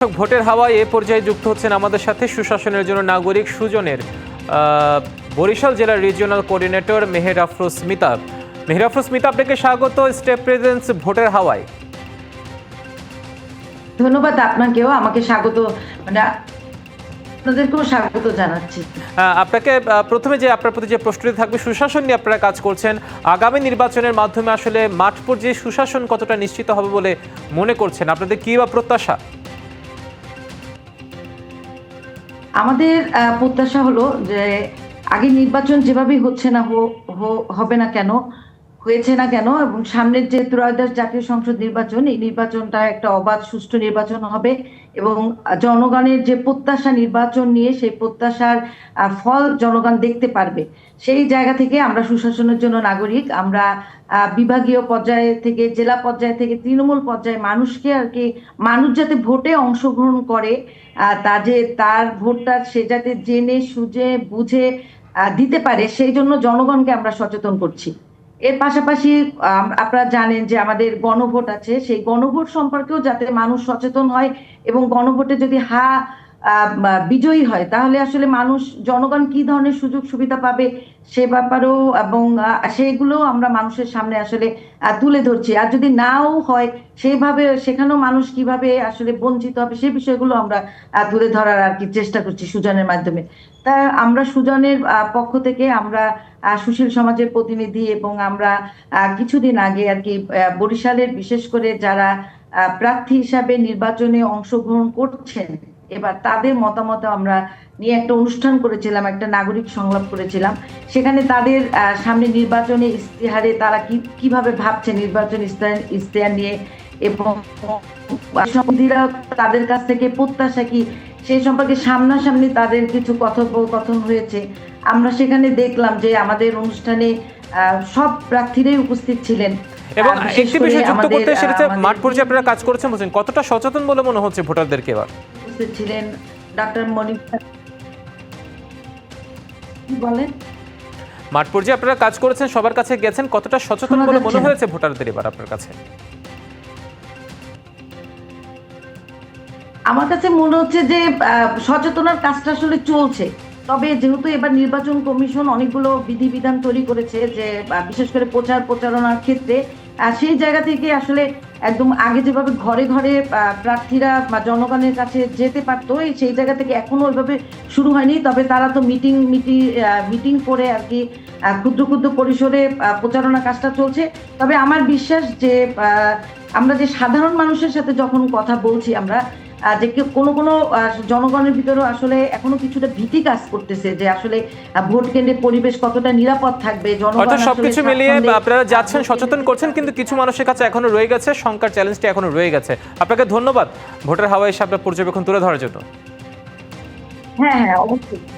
ভোটের হাওয়ায় এ পর্যায়ে যুক্ত হচ্ছেন আমাদের সাথে সুশাসনের জন্য নাগরিক সুজনের বরিশাল জেলার রিজিওনাল কোঅর্ডিনেটর মেহের আফরোজ মিতা। মেহের আফরোজ মিতা, আপনাকে স্বাগত স্টেপ প্রেজেন্স ভোটের হাওয়ায়। ধন্যবাদ আপনাকেও, আমাকে স্বাগত, মানে আপনাদেরকেও স্বাগত জানাচ্ছি। আপনাকে প্রথমে যে আপনার প্রতি যে প্রশ্নটি থাকবে, সুশাসন নিয়ে আপনারা কাজ করছেন, আগামী নির্বাচনের মাধ্যমে আসলে মাঠ পর্যায়ে সুশাসন কতটা নিশ্চিত হবে বলে মনে করছেন, আপনাদের কি বা প্রত্যাশা? আমাদের প্রত্যাশা হলো যে আগে নির্বাচন যেভাবেই হচ্ছে না হবে না কেন, হয়েছে না কেন, এবং সামনের যে ত্রয়োদশ জাতীয় সংসদ নির্বাচন, এই নির্বাচনটা একটা অবাধ সুষ্ঠু নির্বাচন হবে এবং জনগণের যে প্রত্যাশা নির্বাচন নিয়ে, সেই প্রত্যাশার ফল জনগণ দেখতে পারবে। সেই জায়গা থেকে আমরা সুশাসনের জন্য নাগরিক, আমরা বিভাগীয় পর্যায়ে থেকে, জেলা পর্যায়ে থেকে তৃণমূল পর্যায়ে মানুষকে আর কি, মানুষ যাতে ভোটে অংশগ্রহণ করে, তার ভোটটা সে যাতে জেনে সুঝে বুঝে দিতে পারে, সেই জন্য জনগণকে আমরা সচেতন করছি। এর পাশাপাশি আপনারা জানেন যে আমাদের গণভোট আছে, সেই গণভোট সম্পর্কেও যাতে মানুষ সচেতন হয় এবং গণভোটে যদি বিজয়ী হয়, তাহলে আসলে জনগণ কি ধরনের সুযোগ সুবিধা পাবে সে ব্যাপারেও, এবং সেগুলো আমরা মানুষের সামনে আসলে তুলে ধরছি। আর যদি নাও হয় সেইভাবে, সেখানেও মানুষ কিভাবে আসলে বঞ্চিত হবে সেই বিষয়গুলো আমরা তুলে ধরার আর কি চেষ্টা করছি সুজনের মাধ্যমে। তা আমরা সুজনের পক্ষ থেকে আমরা সুশীল সমাজের প্রতিনিধি, এবং আমরা কিছুদিন আগে আর কি বরিশালের বিশেষ করে যারা প্রার্থী হিসাবে নির্বাচনে অংশগ্রহণ করছেন, এবার তাদের মতামত আমরা নিয়ে একটা অনুষ্ঠান করেছিলাম, একটা নাগরিক সংলাপ করেছিলাম। সেখানে তাদের সামনে নির্বাচনে ইস্তেহারে তারা কিভাবে ভাবছে নির্বাচন ইস্তেহার নিয়ে, এবং তাদের কাছ থেকে প্রত্যাশা কি সেই সম্পর্কে সামনাসামনি তাদের কিছু কথোপকথন হয়েছে। আমরা সেখানে দেখলাম যে আমাদের অনুষ্ঠানে সব প্রার্থীরাই উপস্থিত ছিলেন। এবং একটি বিষয় যুক্ত করতে, সেটা মাঠ পর্যায়ে আপনারা কাজ করেছেন বলছেন, কতটা সচেতন বলে মনে হচ্ছে ভোটারদেরকে? এবার উপস্থিত ছিলেন ডক্টর মনিকা। বলেন, মাঠ পর্যায়ে আপনারা কাজ করেছেন, সবার কাছে গেছেন, কতটা সচেতন বলে মনে হয়েছে ভোটারদের এবার আপনার কাছে? আমার কাছে মনে হচ্ছে যে সচেতনার কাজটা আসলে চলছে। তবে যেহেতু এবার নির্বাচন কমিশন অনেকগুলো বিধিবিধান তৈরি করেছে, যে বিশেষ করে প্রচারণার ক্ষেত্রে, সেই জায়গা থেকে আসলে একদম আগে যেভাবে ঘরে ঘরে প্রার্থীরা বা জনগণের কাছে যেতে পারতো, সেই জায়গা থেকে এখনো ওইভাবে শুরু হয়নি। তবে তারা তো মিটিং করে আর কি ক্ষুদ্র ক্ষুদ্র পরিসরে প্রচারণা কাজটা চলছে। তবে আমার বিশ্বাস যে আমরা যে সাধারণ মানুষের সাথে যখন কথা বলছি, আমরা যে কোনো জনগণের ভিতরেও আসলে এখনো কিছুটা ভীতি কাজ করতেছে যে আসলে ভোট কেন্দ্রের পরিবেশ কতটা নিরাপদ থাকবে। সবকিছু মিলিয়ে আপনারা যাচ্ছেন, সচেতন করছেন, কিন্তু কিছু মানুষের কাছে এখনো রয়ে গেছে শঙ্কার চ্যালেঞ্জটি, এখনো রয়ে গেছে। আপনাকে ধন্যবাদ ভোটের হাওয়ায় এসে আপনার পর্যবেক্ষণ তুলে ধরার জন্য। হ্যাঁ, অবশ্যই।